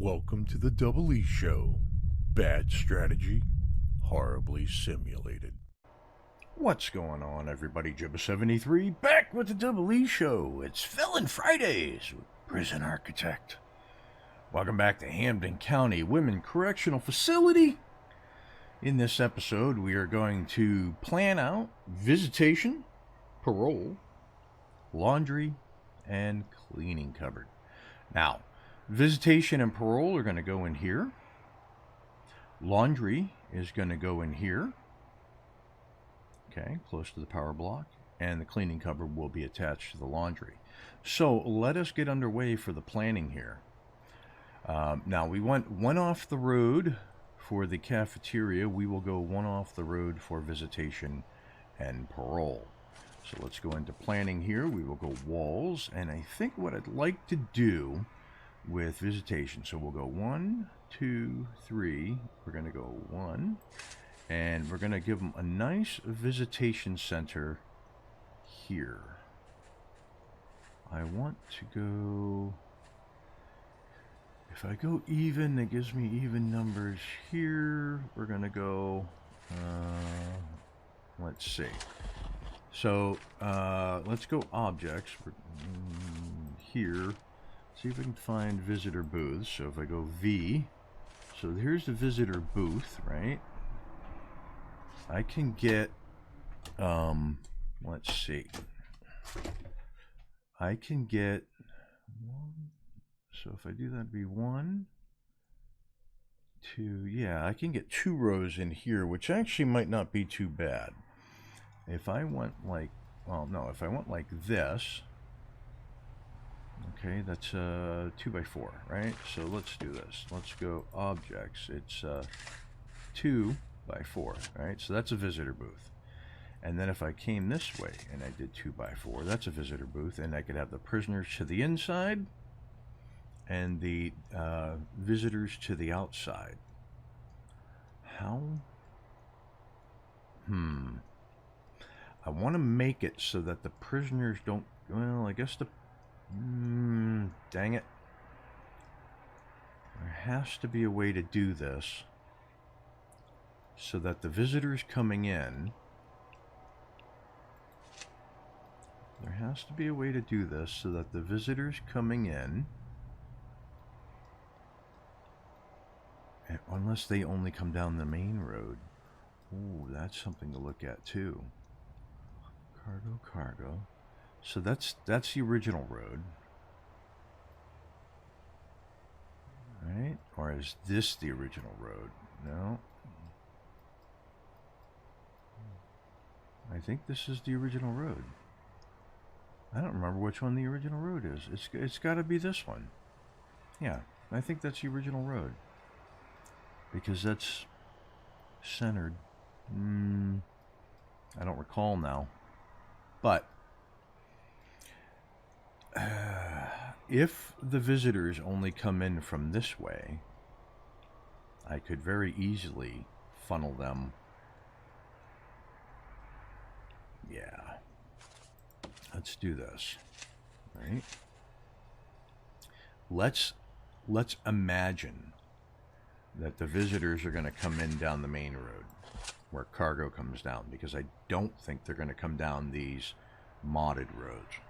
Welcome to the Double E Show. Bad strategy, horribly simulated. What's going on, everybody? Jibba73 back with the Double E Show. It's Felon Fridays with Prison Architect. Welcome back to Hampden County Women Correctional Facility. In this episode, we are going to plan out visitation, parole, laundry, and cleaning cupboard. Now, visitation and parole are going to go in here. Laundry is going to go in here. Okay, close to the power block. And the cleaning cupboard will be attached to the laundry. So let us get underway for the planning here. Now, we went one off the road for the cafeteria. We will go one off the road for visitation and parole. So let's go into planning here. We will go walls. And I think what I'd like to do with visitation. So we'll go 1, 2, 3. We're going to go 1. And we're going to give them a nice visitation center here. I want to go... If I go even, it gives me even numbers here. We're going to go... let's see. So, let's go objects. Here. See if we can find visitor booths. So if I go V, so here's the visitor booth, right? I can get, let's see. I can get, so if I do that, it'd be 1, 2, yeah, I can get 2 rows in here, which actually might not be too bad. If I went like, well, no, if I went like this, okay, that's 2 by 4, right? So let's do this. Let's go objects. It's 2 by 4, right? So that's a visitor booth. And then if I came this way and I did 2 by 4, that's a visitor booth, and I could have the prisoners to the inside and the visitors to the outside. How? I want to make it so that the prisoners don't, well, I guess the dang it. There has to be a way to do this so that the visitors coming in, there has to be a way to do this so that the visitors coming in, unless they only come down the main road. Ooh, that's something to look at too. Cargo. So that's the original road, right? Or is this the original road? No. I think this is the original road. I don't remember which one the original road is. It's got to be this one. Yeah, I think that's the original road because that's centered. I don't recall now, but. If the visitors only come in from this way, I could very easily funnel them. Yeah. Let's do this. Right? Let's imagine that the visitors are going to come in down the main road where cargo comes down, because I don't think they're going to come down these modded roads.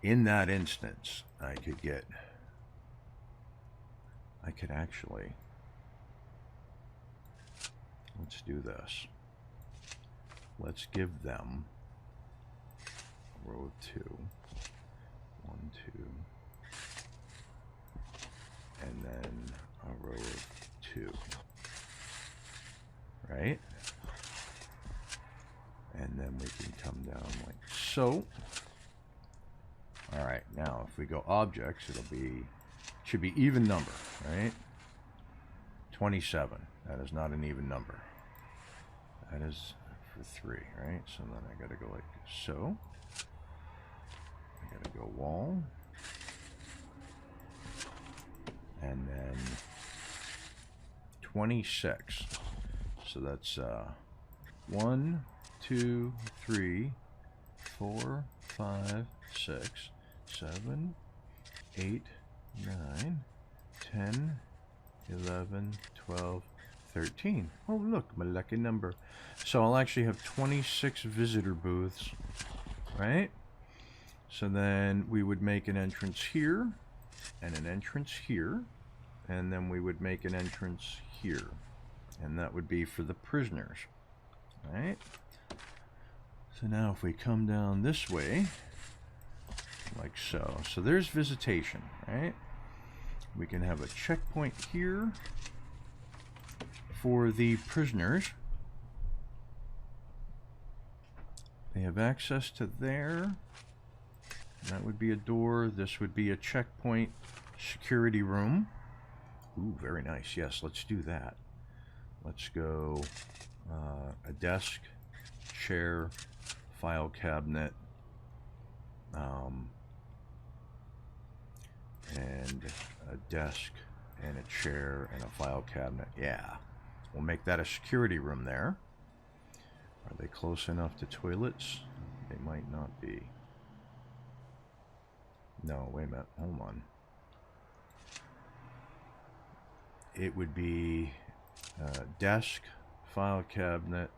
In that instance, I could actually, let's do this. Let's give them a row of 2, 1, 2, and then a row of 2, right? And then we can come down like so. All right, now if we go objects, should be even number, right? 27. That is not an even number. That is for 3, right? So then I got to go like so. I got to go wall. And then 26. So that's 1, 2, 3, 4, 5, 6, 7, 8, 9, 10, 10, 11, 12, 13. Oh, look, my lucky number. So I'll actually have 26 visitor booths, right? So then we would make an entrance here, and an entrance here, and then we would make an entrance here. And that would be for the prisoners, right? So now if we come down this way, like so. So there's visitation, right? We can have a checkpoint here for the prisoners. They have access to there. That would be a door. This would be a checkpoint security room. Ooh, very nice. Yes, let's do that. Let's go a desk, chair, file cabinet, and a desk and a chair and a file cabinet. Yeah, we'll make that a security room there. Are they close enough to toilets? They might not be. No, wait a minute, hold on. It would be desk, file cabinet,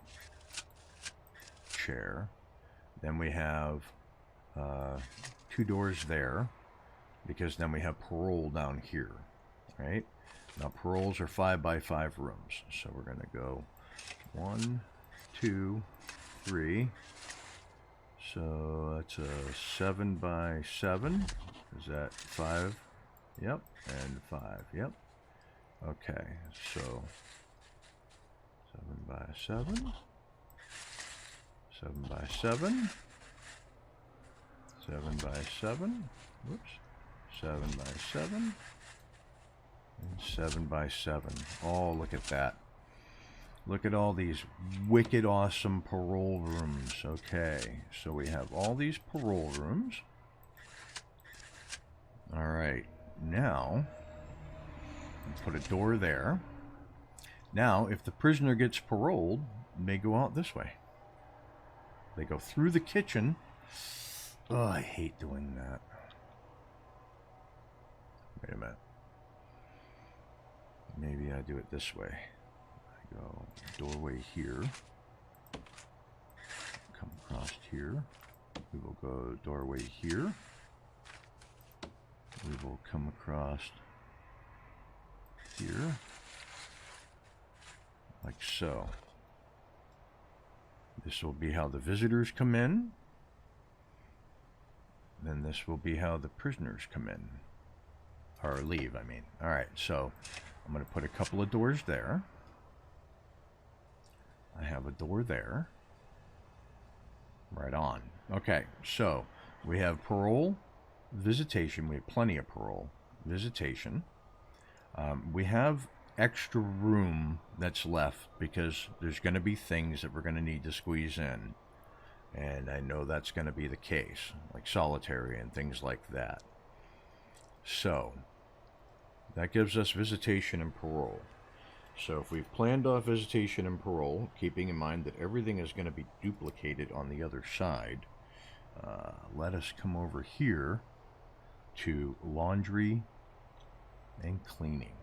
chair. Then we have 2 doors there, because then we have parole down here, right? Now paroles are 5 by 5 rooms, so we're gonna go 1, 2, 3. So that's a 7 by 7. Is that 5? Yep, and 5. Yep. Okay, so 7 by 7. 7 by 7. 7 by 7. Whoops. 7 by 7. And 7 by 7. Oh, look at that. Look at all these wicked awesome parole rooms. Okay, so we have all these parole rooms. All right, now put a door there. Now, if the prisoner gets paroled, they go out this way. They go through the kitchen. Oh, I hate doing that. Wait a minute. Maybe I do it this way. I go doorway here. Come across here. We will go doorway here. We will come across here. Like so. This will be how the visitors come in. Then this will be how the prisoners come in. Or leave, I mean. Alright, so I'm going to put a couple of doors there. I have a door there. Right on. Okay, so we have parole, visitation. We have plenty of parole. Visitation. We have extra room that's left because there's going to be things that we're going to need to squeeze in. And I know that's going to be the case, like solitary and things like that. So, that gives us visitation and parole. So if we've planned off visitation and parole, keeping in mind that everything is going to be duplicated on the other side, let us come over here to laundry and cleaning.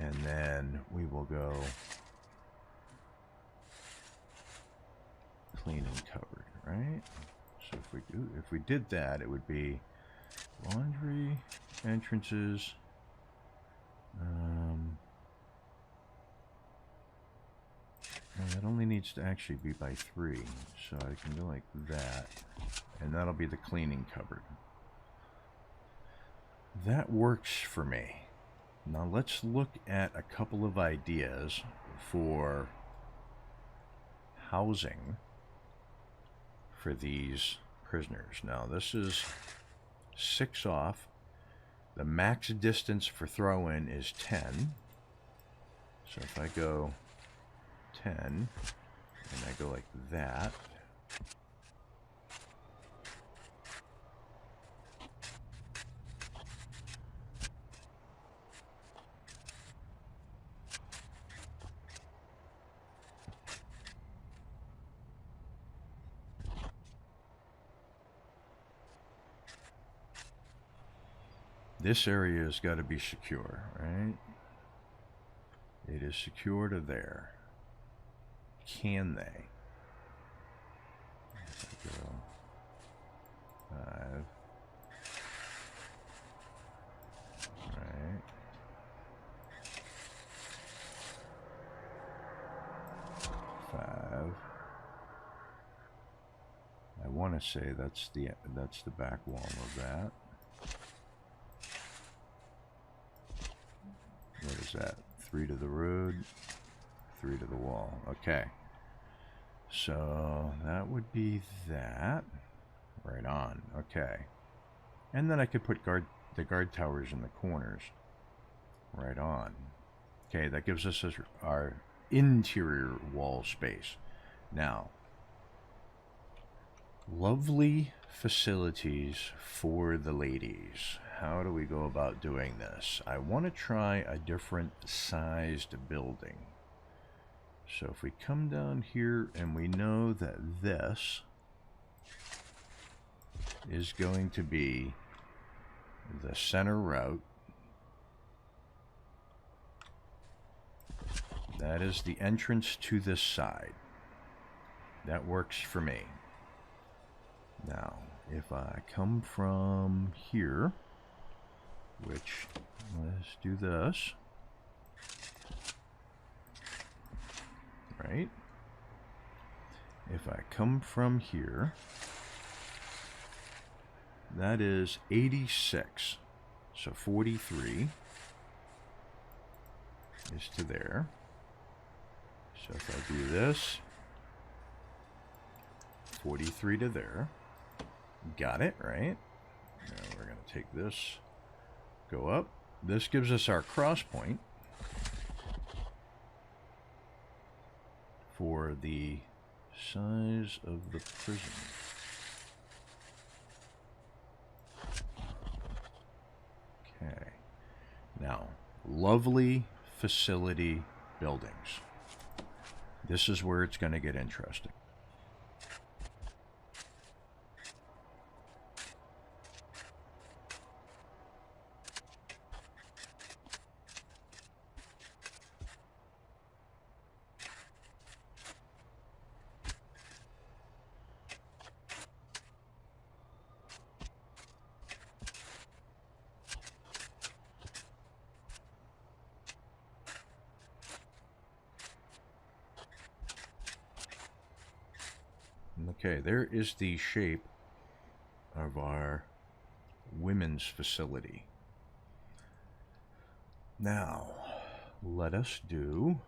And then we will go cleaning covered, right? So if we did that, it would be laundry, entrances, and that only needs to actually be by 3, so I can go like that, and that'll be the cleaning cupboard. That works for me. Now let's look at a couple of ideas for housing for these prisoners. Now this is 6 off. The max distance for throw-in is 10. So if I go 10, and I go like that, This area has got to be secure, right? It is secure to there. Can they? Go 5. Right. 5. I want to say that's the back wall of that. What is that? 3 to the road, 3 to the wall. Okay. So that would be that. Right on. Okay. And then I could put the guard towers in the corners. Right on. Okay, that gives us our interior wall space. Now, lovely facilities for the ladies. How do we go about doing this? I want to try a different sized building. So if we come down here and we know that this is going to be the center route, that is the entrance to this side. That works for me. Now, if I come from here, which, let's do this, right? If I come from here, that is 86. So 43 is to there. So if I do this, 43 to there. Got it, right? Now we're going to take this, go up. This gives us our cross point for the size of the prison. Okay. Now, lovely facility buildings. This is where it's going to get interesting. Okay, there is the shape of our women's facility. Now, let us do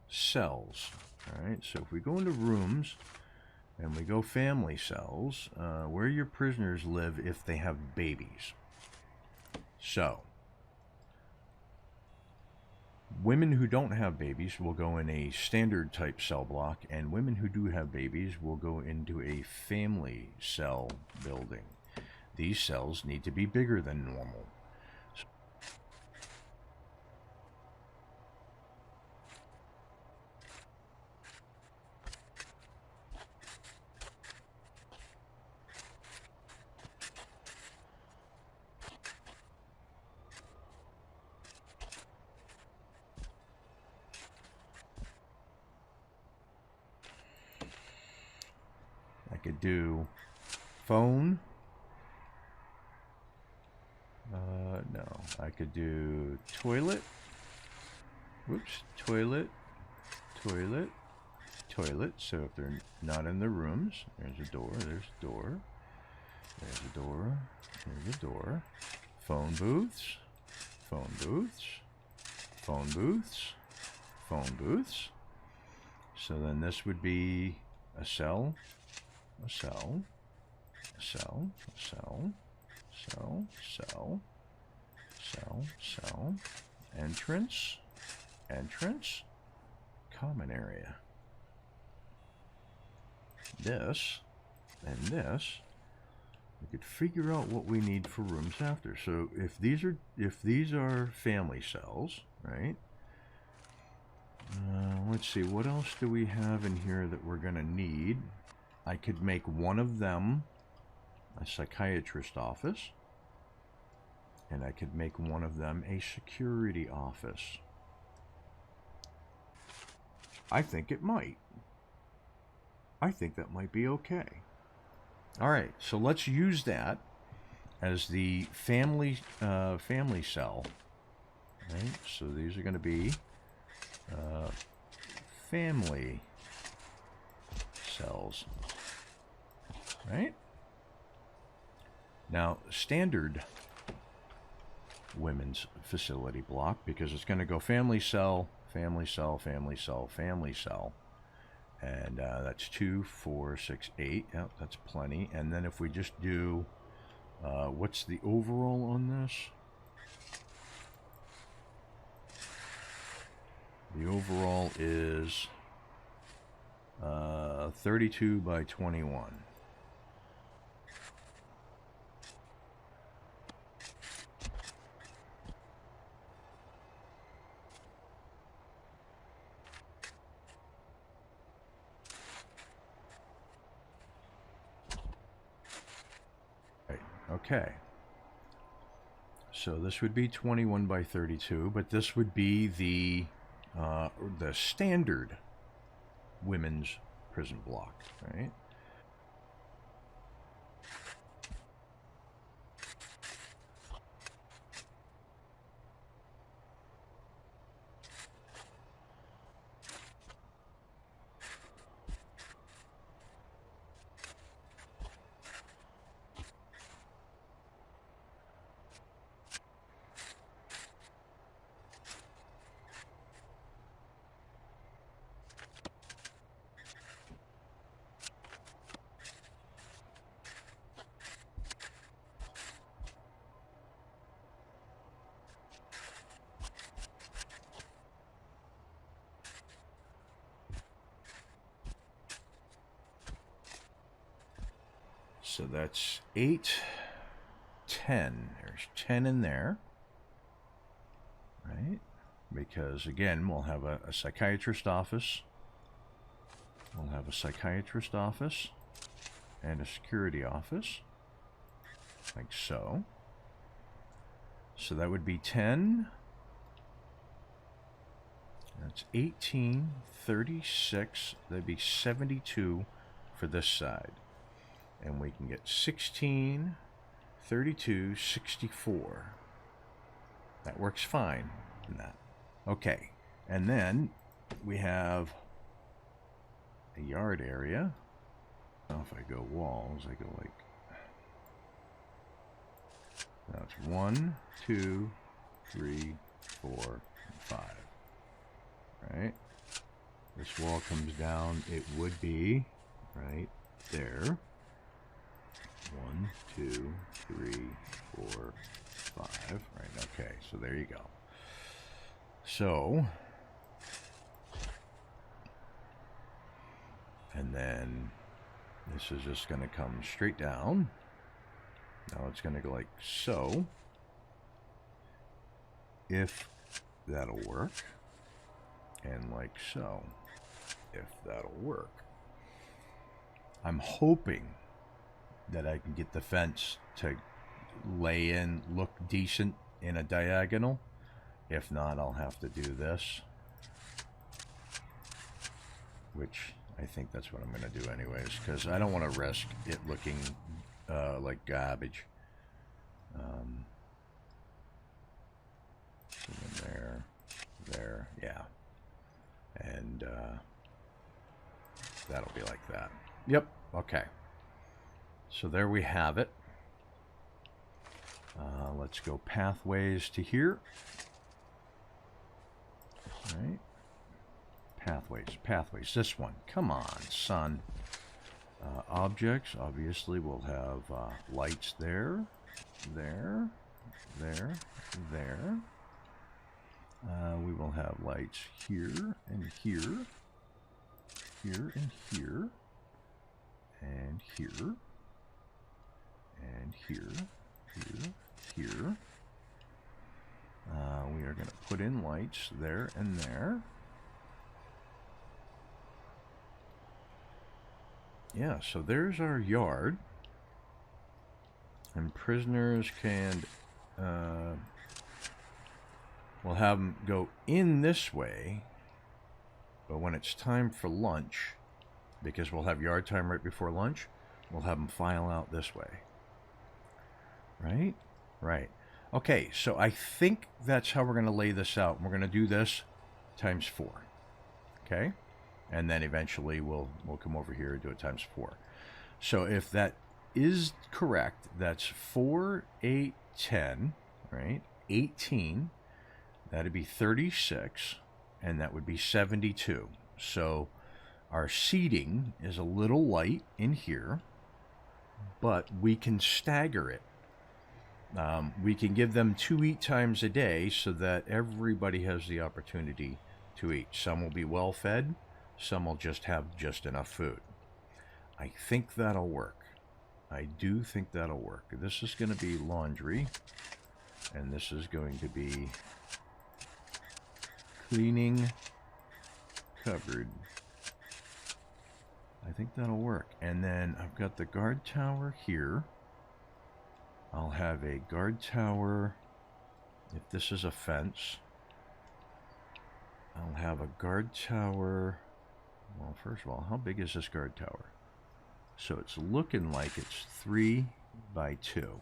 cells. All right, so if we go into rooms and we go family cells, where your prisoners live if they have babies. So, women who don't have babies will go in a standard type cell block, and women who do have babies will go into a family cell building. These cells need to be bigger than normal. I could do phone. No, I could do toilet. Whoops, toilet, toilet, toilet. So if they're not in the rooms, there's a door, there's a door, there's a door, there's a door. Phone booths, phone booths, phone booths, phone booths. So then this would be a cell, a cell, a cell, a cell, cell, cell, cell, cell, entrance, entrance, common area. This and this, we could figure out what we need for rooms after. So if these are family cells, right? Let's see, what else do we have in here that we're gonna need? I could make one of them a psychiatrist office. And I could make one of them a security office. I think it might. I think that might be okay. All right, so let's use that as the family cell. Right, so these are going to be family cells. Right? Now, standard women's facility block, because it's going to go family cell, family cell, family cell, family cell. And that's 2, 4, 6, 8. Yep, that's plenty. And then if we just do, what's the overall on this? The overall is 32 by 21. Okay, so this would be 21 by 32, but this would be the standard women's prison block, right? So that's 8, 10. There's 10 in there, right? Because, again, we'll have a psychiatrist office. We'll have a psychiatrist office and a security office, like so. So that would be 10. That's 18, 36. That'd be 72 for this side. And we can get 16, 32, 64. That works fine in that. Okay, and then we have a yard area. Now if I go walls, I go like... Now it's 1, 2, 3, 4, 5. Right? This wall comes down, it would be right there. 1, 2, 3, 4, 5. Right, okay, so there you go. So, and then this is just going to come straight down. Now it's going to go like so. If that'll work. And like so. If that'll work. I'm hoping that I can get the fence to lay in, look decent in a diagonal. If not, I'll have to do this, which I think that's what I'm going to do anyways, because I don't want to risk it looking like garbage. So then there, yeah. And that'll be like that. Yep, okay. So there we have it. Let's go pathways to here. All right. Pathways. This one. Come on, son. Objects. Obviously, we'll have lights there. We will have lights here and here. Here and here. And here. And here. Here. We are going to put in lights there and there. Yeah, so there's our yard. And prisoners can we'll have them go in this way, but when it's time for lunch, because we'll have yard time right before lunch, we'll have them file out this way. Right? Right. Okay, so I think that's how we're going to lay this out. We're going to do this times 4. Okay? And then eventually we'll come over here and do it times 4. So if that is correct, that's 4, 8, 10, right? 18. That'd be 36, and that would be 72. So our seating is a little light in here, but we can stagger it. We can give them 2 eat times a day so that everybody has the opportunity to eat. Some will be well fed, some will just have just enough food. I think that'll work. I do think that'll work. This is going to be laundry, and this is going to be cleaning cupboard. I think that'll work. And then I've got the guard tower here. I'll have a guard tower. If this is a fence, I'll have a guard tower. Well, first of all, how big is this guard tower? So it's looking like it's 3 by 2.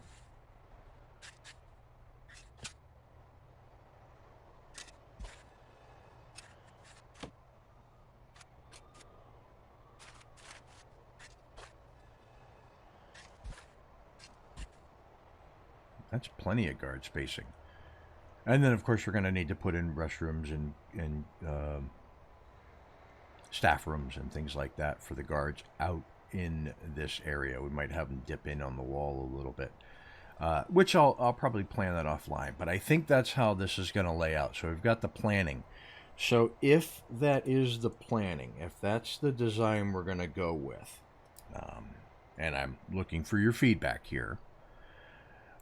That's plenty of guard spacing. And then, of course, we're going to need to put in restrooms and staff rooms and things like that for the guards out in this area. We might have them dip in on the wall a little bit, which I'll probably plan that offline. But I think that's how this is going to lay out. So we've got the planning. So if that is the planning, if that's the design we're going to go with, and I'm looking for your feedback here,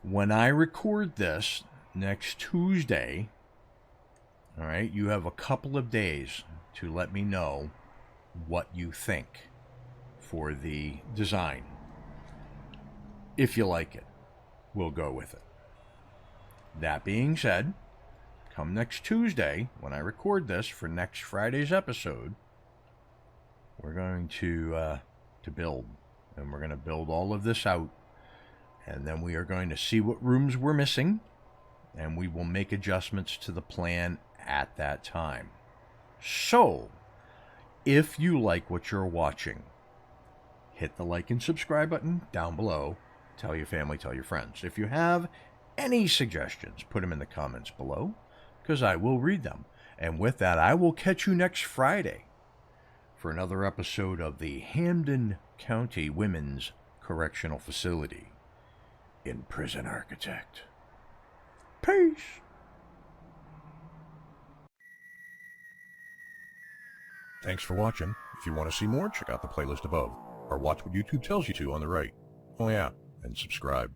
when I record this next Tuesday, all right, you have a couple of days to let me know what you think for the design. If you like it, we'll go with it. That being said, come next Tuesday, when I record this for next Friday's episode, we're going to build. And we're going to build all of this out. And then we are going to see what rooms we're missing. And we will make adjustments to the plan at that time. So, if you like what you're watching, hit the like and subscribe button down below. Tell your family, tell your friends. If you have any suggestions, put them in the comments below, because I will read them. And with that, I will catch you next Friday for another episode of the Hampden County Women's Correctional Facility in Prison Architect. Peace! Thanks for watching. If you want to see more, check out the playlist above, or watch what YouTube tells you to on the right. Oh yeah, and subscribe.